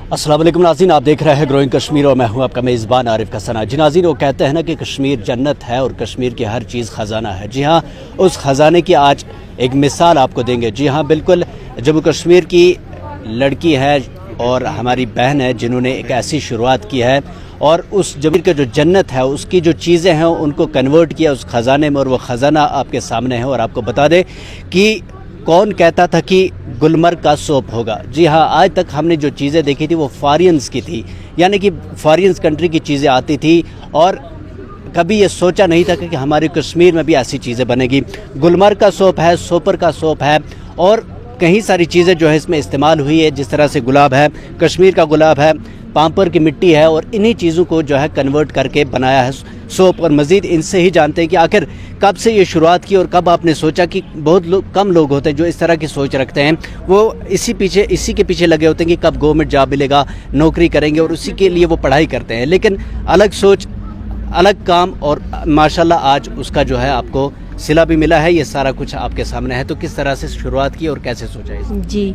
अस्सलाम वालेकुम नाज़रीन, आप देख रहे हैं ग्रोइंग कश्मीर और मैं हूं आपका मेज़बान आरिफ कसना। जी नाज़रीन, वो कहते हैं ना कि कश्मीर जन्नत है और कश्मीर की हर चीज़ ख़जाना है। जी हाँ, उस ख़जाने की आज एक मिसाल आपको देंगे। जी हाँ, बिल्कुल जम्मू कश्मीर की लड़की है और हमारी बहन है जिन्होंने एक ऐसी शुरुआत की है और उस जमीर का जो जन्नत है उसकी जो चीज़ें हैं उनको कन्वर्ट किया उस ख़जाने में, और वो ख़जाना आपके सामने है। और आपको बता दें कि कौन कहता था कि गुलमर्ग का सोप होगा। जी हाँ, आज तक हमने जो चीज़ें देखी थी वो फॉरेन्स की थी, यानी कि फॉरेन्स कंट्री की चीज़ें आती थी और कभी ये सोचा नहीं था कि हमारे कश्मीर में भी ऐसी चीज़ें बनेगी। गुलमर्ग का सोप है, सोपर का सोप है और कई सारी चीज़ें जो है इसमें इस्तेमाल हुई है। जिस तरह से गुलाब है, कश्मीर का गुलाब है, पाम्पर की मिट्टी है और इन्हीं चीज़ों को जो है कन्वर्ट करके बनाया है सोप। और मज़ीद इनसे ही जानते हैं कि आखिर कब से ये शुरुआत की और कब आपने सोचा कि बहुत कम लोग होते हैं जो इस तरह की सोच रखते हैं, वो इसी के पीछे लगे होते हैं कि कब गवर्नमेंट जॉब मिलेगा, नौकरी करेंगे और उसी के लिए वो पढ़ाई करते हैं। लेकिन अलग सोच, अलग काम और माशाल्लाह आज उसका जो है आपको सिला भी मिला है। ये सारा कुछ आपके सामने है। तो किस तरह से शुरुआत की और कैसे सोचा है? जी,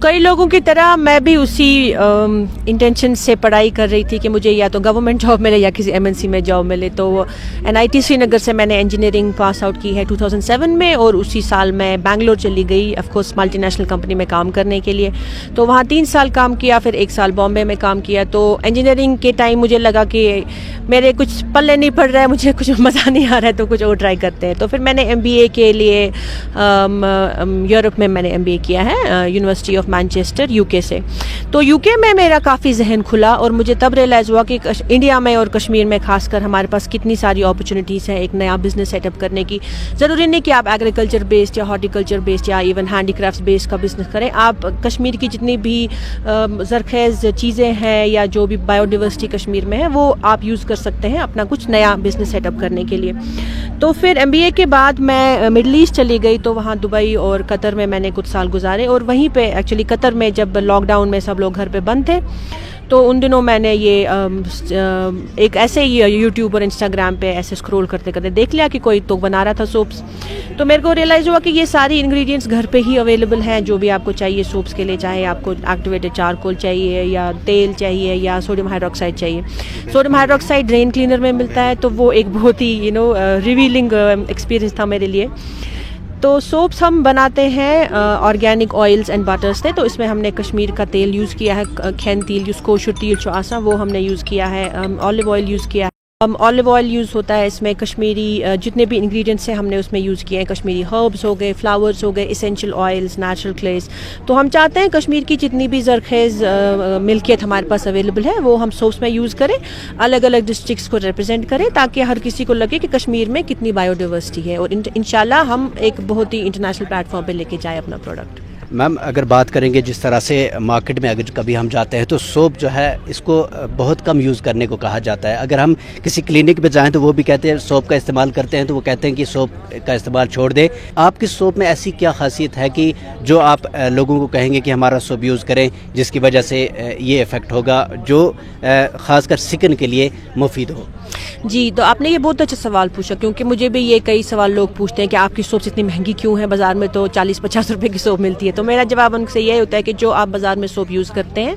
कई लोगों की तरह मैं भी उसी इंटेंशन से पढ़ाई कर रही थी कि मुझे या तो गवर्नमेंट जॉब मिले या किसी एमएनसी में जॉब मिले। तो NIT श्रीनगर से मैंने इंजीनियरिंग पास आउट की है 2007 में और उसी साल मैं बैंगलोर चली गई, ऑफकोर्स मल्टीनेशनल कंपनी में काम करने के लिए। तो वहाँ 3 साल काम किया, फिर 1 साल बॉम्बे में काम किया। तो इंजीनियरिंग के टाइम मुझे लगा कि मेरे कुछ पल्ले नहीं पड़ रहा है, मुझे कुछ मज़ा नहीं आ रहा है, तो कुछ और ट्राई करते हैं। तो फिर मैंने MBA के लिए यूरोप में मैंने MBA किया है यूनिवर्सिटी ऑफ मैनचेस्टर UK से। तो UK में मेरा काफ़ी जहन खुला और मुझे तब रियलाइज़ हुआ कि इंडिया में और कश्मीर में खासकर हमारे पास कितनी सारी अपॉर्चुनिटीज़ हैं एक नया बिज़नेस सेटअप करने की। ज़रूरी नहीं कि आप एग्रीकल्चर बेस्ड या हॉर्टिकल्चर बेस्ड या इवन हैंडीक्राफ्ट बेस्ड का बिज़नेस करें। आप कश्मीर की जितनी भी ज़रखेज़ चीज़ें हैं या जो भी बायोडाइवर्सिटी कश्मीर में है वो आप यूज़ कर सकते हैं अपना कुछ नया बिज़नेस सेटअप करने के लिए। तो फिर MBA के बाद मैं मिडल ईस्ट चली गई, तो वहाँ दुबई और कतर में मैंने कुछ साल गुजारे। और वहीं पे एक्चुअली कतर में जब लॉकडाउन में सब लोग घर पे बंद थे तो उन दिनों मैंने ये एक ऐसे ही यूट्यूब और इंस्टाग्राम पे ऐसे स्क्रॉल करते करते देख लिया कि कोई तो बना रहा था सोप्स। तो मेरे को रियलाइज़ हुआ कि ये सारी इंग्रेडिएंट्स घर पे ही अवेलेबल हैं जो भी आपको चाहिए सोप्स के लिए, चाहे आपको एक्टिवेटेड चारकोल चाहिए या तेल चाहिए या सोडियम हाइड्रोक्साइड चाहिए। सोडियम हाइड्रोक्साइड ड्रेन क्लीनर में मिलता है, तो वो एक बहुत ही रिवीलिंग एक्सपीरियंस था मेरे लिए। तो सोप्स हम बनाते हैं ऑर्गेनिक ऑयल्स एंड बटर्स से। तो इसमें हमने कश्मीर का तेल यूज़ किया है, खैन तेल, जिसको शुटील चुआसा, वो हमने यूज़ किया है। ऑलिव ऑयल यूज़ किया है। ऑलिव ऑयल यूज़ होता है इसमें। कश्मीरी जितने भी इंग्रेडिएंट्स हैं हमने उसमें यूज़ किए हैं। कश्मीरी हर्ब्स हो गए, फ्लावर्स हो गए, एसेंशियल ऑयल्स, नेचुरल क्लेस। तो हम चाहते हैं कश्मीर की जितनी भी ज़रखेज़ मिल्कियत हमारे पास अवेलेबल है वो हम सोप्स में यूज़ करें, अलग अलग डिस्ट्रिक्ट्स को रिप्रेजेंट करें ताकि हर किसी को लगे कि कश्मीर में कितनी बायोडाइवर्सिटी है और इंशाल्लाह हम एक बहुत ही इंटरनेशनल प्लेटफॉर्म पर लेके जाए अपना प्रोडक्ट। मैम, अगर बात करेंगे जिस तरह से मार्केट में अगर कभी हम जाते हैं तो सोप जो है इसको बहुत कम यूज़ करने को कहा जाता है। अगर हम किसी क्लिनिक पे जाएं तो वो भी कहते हैं सोप का इस्तेमाल करते हैं, तो वो कहते हैं कि सोप का इस्तेमाल छोड़ दे। आपकी सोप में ऐसी क्या खासियत है कि जो आप लोगों को कहेंगे कि हमारा सोप यूज़ करें जिसकी वजह से ये इफ़ेक्ट होगा जो ख़ासकर सिकन के लिए मुफीद हो? जी, तो आपने ये बहुत अच्छा सवाल पूछा, क्योंकि मुझे भी ये कई सवाल लोग पूछते हैं कि आपकी सोप्स इतनी महंगी क्यों है, बाज़ार में तो 40-50 रुपए की सोप मिलती है। तो मेरा जवाब उनसे ये होता है कि जो आप बाज़ार में सोप यूज़ करते हैं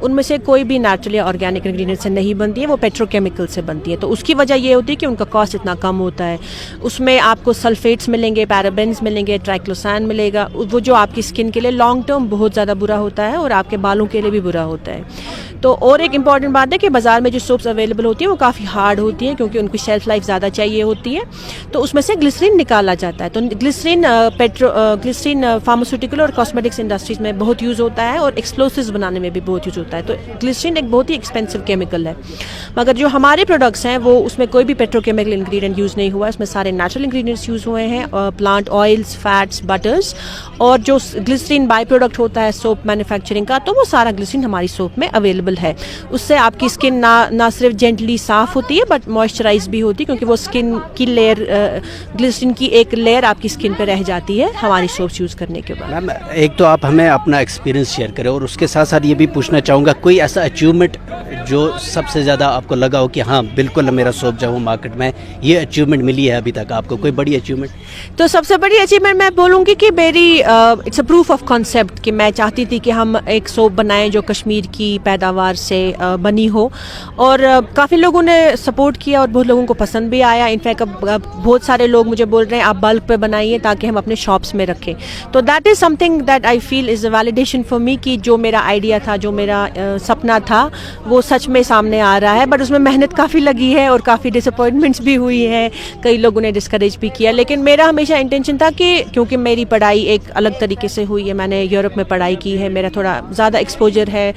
उनमें से कोई भी नेचुरल या ऑर्गेनिक इंग्रेडिएंट से नहीं बनती है, वो पेट्रोकेमिकल से बनती है। तो उसकी वजह ये होती है कि उनका कॉस्ट इतना कम होता है। उसमें आपको सल्फेट्स मिलेंगे, पैराबेन्स मिलेंगे, ट्राइक्लोसान मिलेगा, वो जो आपकी स्किन के लिए लॉन्ग टर्म बहुत ज़्यादा बुरा होता है और आपके बालों के लिए भी बुरा होता है। तो और एक इम्पॉर्टेंट बात है कि बाज़ार में जो सोप्स अवेलेबल होती है वो काफ़ी हार्ड होती हैं क्योंकि उनकी शेल्फ लाइफ ज़्यादा चाहिए होती है। तो उसमें से ग्लिसरीन निकाला जाता है। तो ग्लिसरीन फार्मास्यूटिकल और कॉस्मेटिक्स इंडस्ट्रीज में बहुत यूज़ होता है और एक्सप्लोसिव्स बनाने में भी बहुत यूज़ होता है। तो ग्लिसरीन एक बहुत ही एक्सपेंसिव केमिकल है, मगर जो हमारे प्रोडक्ट्स हैं वो उसमें कोई भी पेट्रोकेमिकल इंग्रेडिएंट यूज़ नहीं हुआ है। इसमें सारे नेचुरल इंग्रेडिएंट्स यूज़ हुए हैं, प्लांट ऑयल्स, फैट्स, बटर्स, और जो ग्लिसरीन बाई प्रोडक्ट होता है सोप मैन्युफैक्चरिंग का, तो वो सारा ग्लिसरीन हमारी सोप में अवेलेबल اویلیبل ہے. اس سے آپ کی اسکن نہ صرف جینٹلی صاف ہوتی ہے بٹ موئسچرائز بھی ہوتی ہے, کیونکہ وہ اسکن کی لیئر گلسرین کی ایک لیئر آپ کی اسکن پہ رہ جاتی ہے ہماری سوپس یوز کرنے کے بعد. میم ایک تو آپ ہمیں اپنا ایکسپیرینس شیئر کریں, اور اس کے ساتھ ساتھ یہ بھی پوچھنا چاہوں گا کوئی ایسا اچیومنٹ جو سب سے زیادہ آپ کو لگا ہو کہ ہاں بالکل میرا سوپ جو ہے مارکیٹ میں یہ اچیومنٹ ملی ہے ابھی تک آپ کو, کوئی بڑی اچیومنٹ؟ تو سب سے بڑی اچیومنٹ میں بولوں گی کہ میری it's a proof of concept کہ میں چاہتی تھی کہ ہم ایک سوپ بنائیں جو کشمیر کی پیداوار سے بنی ہو, اور کافی لوگوں نے سپورٹ کیا اور بہت لوگوں کو پسند بھی آیا. انفیکٹ اب بہت سارے لوگ مجھے بول رہے ہیں آپ بلک پہ بنائیے تاکہ ہم اپنے شاپس میں رکھیں. تو that is something that I feel is a validation for me کہ جو میرا آئیڈیا تھا, جو میرا سپنا تھا وہ سچ میں سامنے آ رہا ہے. بٹ اس میں محنت کافی لگی ہے اور کافی ڈس اپوائنٹمنٹس بھی ہوئی ہیں, کئی لوگوں نے ڈسکریج بھی کیا, لیکن میرا ہمیشہ انٹینشن تھا کہ کیونکہ میری پڑھائی ایک الگ طریقے سے ہوئی ہے, میں نے یورپ میں پڑھائی کی ہے, میرا تھوڑا زیادہ ایکسپوجر ہے,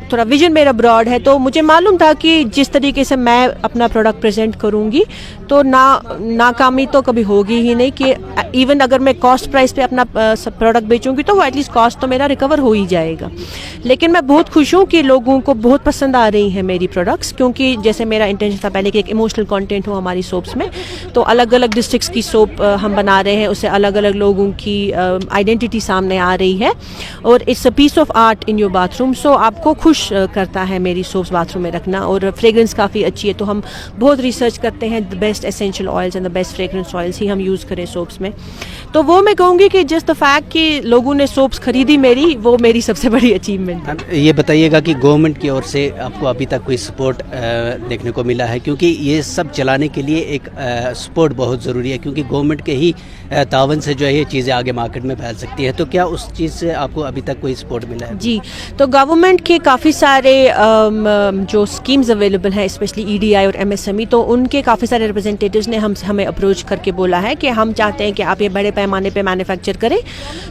تھوڑا ویژن میرا براڈ ہے, تو مجھے معلوم تھا کہ جس طریقے سے میں اپنا پروڈکٹ پریزنٹ کروں گی تو ناکامی تو کبھی ہوگی ہی نہیں, کہ ایون اگر میں کاسٹ پرائز پہ اپنا پروڈکٹ بیچوں گی تو وہ ایٹ لیسٹ کاسٹ تو میرا ریکور ہو ہی جائے گا. لیکن میں بہت خوش ہوں کہ لوگوں کو بہت پسند آ رہی ہیں میری پروڈکٹس, کیونکہ جیسے میرا انٹینشن تھا پہلے کہ ایک ایموشنل کانٹینٹ ہو ہماری سوپس میں, تو الگ الگ ڈسٹرکٹس کی سوپ ہم بنا رہے ہیں, اس سے الگ الگ لوگوں کی آئیڈینٹی سامنے آ رہی ہے, اور it's a piece of art in your bathroom. So آپ کو خوش کرتا ہے میری سوپس باتھ روم میں رکھنا, اور فریگرنس کافی اچھی ہے, تو ہم بہت ریسرچ کرتے ہیں the best essential oils and the best fragrance oils ہی ہم یوز کریں سوپس میں. تو وہ میں کہوں گی کہ جسٹ دا فیکٹ کہ لوگوں نے سوپس خریدی میری, وہ میری سب سے بڑی اچیومنٹ ہے. یہ بتائیے گا کہ گورنمنٹ کی اور سے آپ کو ابھی تک کوئی سپورٹ دیکھنے کو ملا ہے, کیونکہ یہ سب چلانے کے لیے ایک سپورٹ بہت ضروری ہے, کیونکہ گورنمنٹ کے ہی تعاون سے جو ہے یہ چیزیں آگے مارکیٹ میں پھیل سکتی ہے. تو کیا اس چیز سے آپ کو ابھی تک کوئی سپورٹ ملا ہے؟ جی, تو گورنمنٹ کے کافی سارے جو اسکیمز اویلیبل ہیں, اسپیشلی ای ڈی آئی اور ایم ایس ایم ای, تو ان کے کافی سارے ریپرزینٹیوز نے ہمیں اپروچ کر کے بولا ہے کہ ہم چاہتے ہیں کہ آپ یہ بڑے پیمانے پہ مینوفیکچر کریں,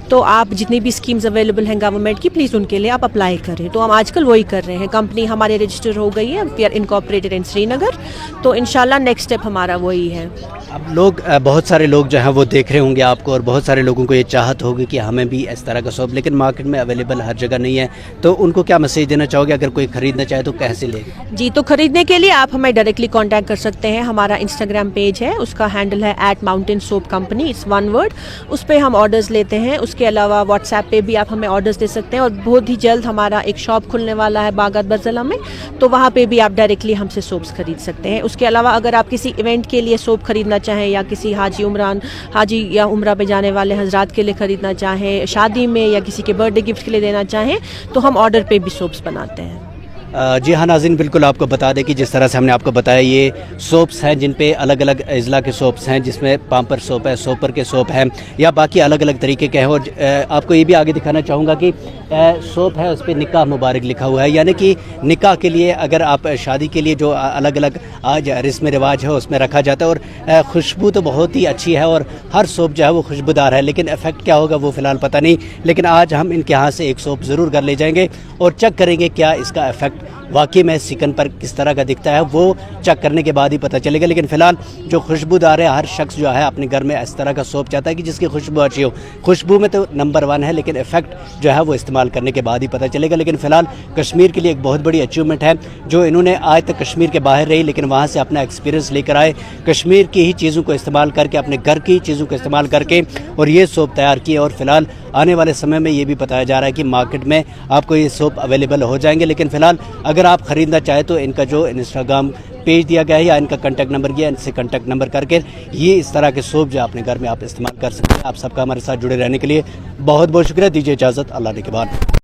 تو آپ جتنی بھی اسکیمز اویلیبل ہیں گورنمنٹ کی پلیز ان کے لیے آپ اپلائی کریں. تو ہم آج کل وہی کر رہے ہیں, کمپنی ہمارے رجسٹر ہو گئی ہے, وی آر انکارپوریٹڈ ان سری نگر, تو انشاءاللہ نیکسٹ اسٹیپ ہمارا وہی ہے. اب لوگ بہت سارے لوگ جو ہیں وہ دیکھ رہے ہوں گے آپ کو, اور بہت سارے لوگوں کو یہ چاہت ہوگی کہ ہمیں بھی اس طرح کا سوپ, لیکن مارکیٹ میں اویلیبل ہر جگہ نہیں ہے, تو ان کو کیا میسیج دینا چاہو گے اگر کوئی خریدنا چاہے تو کیسے لے گا؟ جی, تو خریدنے کے لیے آپ ہمیں ڈائریکٹلی کانٹیکٹ کر سکتے ہیں. ہمارا انسٹاگرام پیج ہے, اس کا ہینڈل ہے @mountain_soap_company, اٹس ون ورڈ, اس پہ ہم آرڈرز لیتے ہیں. اس کے علاوہ واٹس ایپ پہ بھی آپ ہمیں آرڈرز دے سکتے ہیں, اور بہت ہی جلد ہمارا ایک شاپ کھلنے والا ہے باغات برزلا میں, تو وہاں پہ بھی آپ ڈائریکٹلی ہم سے سوپس خرید سکتے ہیں. اس کے علاوہ اگر آپ کسی ایونٹ کے لیے سوپ خریدنا چاہیں, یا کسی حاجی یا عمرہ پہ جانے والے حضرات کے لیے خریدنا چاہیں, شادی میں یا کسی کے برتھ ڈے گفٹ کے لیے دینا چاہیں, تو ہم آرڈر پہ بھی سوپس بناتے ہیں. جی ہاں ناظرین, بالکل آپ کو بتا دیں کہ جس طرح سے ہم نے آپ کو بتایا یہ سوپس ہیں جن پہ الگ الگ اضلاع کے سوپس ہیں, جس میں پامپر سوپ ہے, سوپر کے سوپ ہیں, یا باقی الگ الگ طریقے کے ہیں. اور آپ کو یہ بھی آگے دکھانا چاہوں گا کہ سوپ ہے اس پہ نکاح مبارک لکھا ہوا ہے, یعنی کہ نکاح کے لیے اگر آپ شادی کے لیے جو الگ الگ آج رسم رواج ہے اس میں رکھا جاتا ہے. اور خوشبو تو بہت ہی اچھی ہے, اور ہر سوپ جو ہے وہ خوشبودار ہے, لیکن افیکٹ کیا ہوگا وہ فی الحال پتہ نہیں. لیکن آج ہم ان کے یہاں سے ایک سوپ ضرور کر لے جائیں گے اور چیک کریں گے کیا اس کا افیکٹ واقعی میں سکن پر کس طرح کا دکھتا ہے, وہ چیک کرنے کے بعد ہی پتہ چلے گا. لیکن فی الحال جو خوشبودار ہے, ہر شخص جو ہے اپنے گھر میں اس طرح کا سوپ چاہتا ہے کہ جس کی خوشبو اچھی ہو. خوشبو میں تو نمبر 1 ہے, لیکن افیکٹ جو ہے وہ استعمال کرنے کے بعد ہی پتہ چلے گا. لیکن فی الحال کشمیر کے لیے ایک بہت بڑی اچیومنٹ ہے جو انہوں نے آج تک کشمیر کے باہر رہی, لیکن وہاں سے اپنا ایکسپیرینس لے کر آئے, کشمیر کی ہی چیزوں کو استعمال کر کے, اپنے گھر کی چیزوں کو استعمال کر کے, اور یہ سوپ تیار کیے. اور فی الحال آنے والے سمے میں یہ بھی بتایا جا رہا ہے کہ مارکیٹ میں آپ کو یہ سوپ اویلیبل ہو جائیں گے. لیکن فی الحال اگر آپ خریدنا چاہیں تو ان کا جو انسٹاگرام پیج دیا گیا ہے یا ان کا کانٹیکٹ نمبر گیا, ان سے کانٹیکٹ نمبر کر کے یہ اس طرح کے سوپ جو اپنے گھر میں آپ استعمال کر سکتے ہیں. آپ سب کا ہمارے ساتھ جڑے رہنے کے لیے بہت بہت شکریہ. دیجیے اجازت, اللہ نے کے بعد.